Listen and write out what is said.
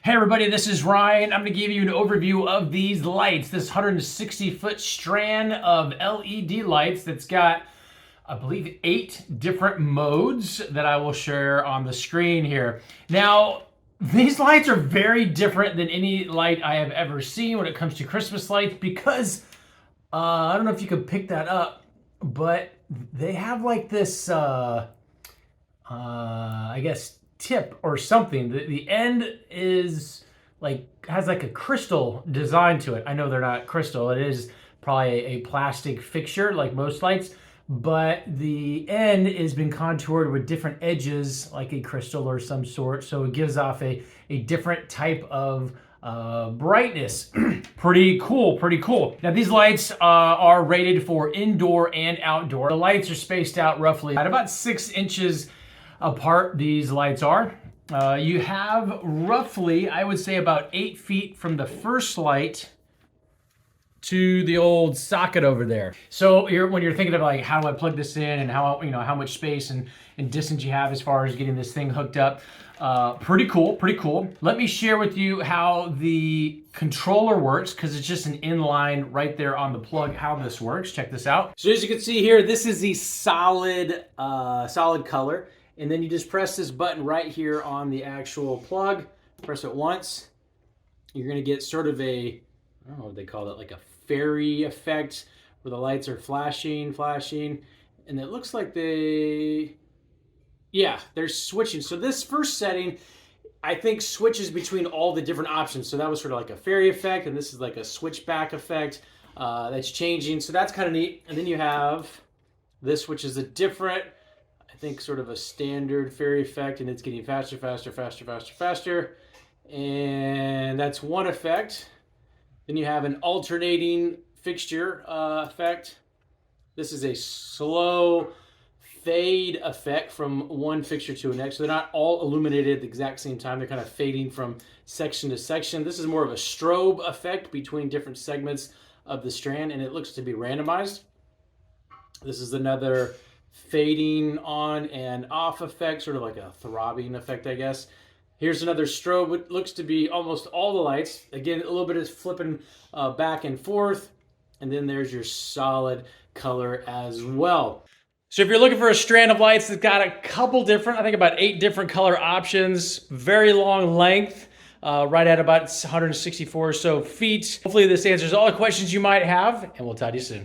Hey everybody, this is Ryan. I'm going to give you an overview of these lights, this 160-foot strand of LED lights that's got, I believe, 8 different modes that I will share on the screen here. Now, these lights are very different than any light I have ever seen when it comes to Christmas lights because, I don't know if you can pick that up, but they have like this, I guess, tip or something. The end is like has like a crystal design to it. I know they're not crystal. It is probably a plastic fixture like most lights, but the end has been contoured with different edges like a crystal or some sort. So it gives off a different type of brightness. Pretty cool, pretty cool. Now these lights are rated for indoor and outdoor. The lights are spaced out roughly at about 6 inches apart. These lights are. You have roughly, I would say, about 8 feet from the first light to the old socket over there. So when you're thinking of like, how do I plug this in and how much space and distance you have as far as getting this thing hooked up. Pretty cool, pretty cool. Let me share with you how the controller works because it's just an inline right there on the plug, how this works. Check this out. So as you can see here, this is the solid color. And then you just press this button right here on the actual plug. Press it once. You're gonna get sort of a, I don't know what they call it, like a fairy effect where the lights are flashing. And it looks like they're switching. So this first setting, I think, switches between all the different options. So that was sort of like a fairy effect, and this is like a switchback effect that's changing. So that's kind of neat. And then you have this, which is a different, I think, sort of a standard fairy effect, and it's getting faster. And that's one effect. Then you have an alternating fixture effect. This is a slow fade effect from one fixture to the next. So they're not all illuminated at the exact same time. They're kind of fading from section to section. This is more of a strobe effect between different segments of the strand, and it looks to be randomized. This is another fading on and off effect, sort of like a throbbing effect, I guess. Here's another strobe. It looks to be almost all the lights. Again, a little bit of flipping back and forth. And then there's your solid color as well. So if you're looking for a strand of lights that's got a couple different, I think about 8 different color options, very long length, right at about 164 or so feet. Hopefully this answers all the questions you might have, and we'll talk to you soon.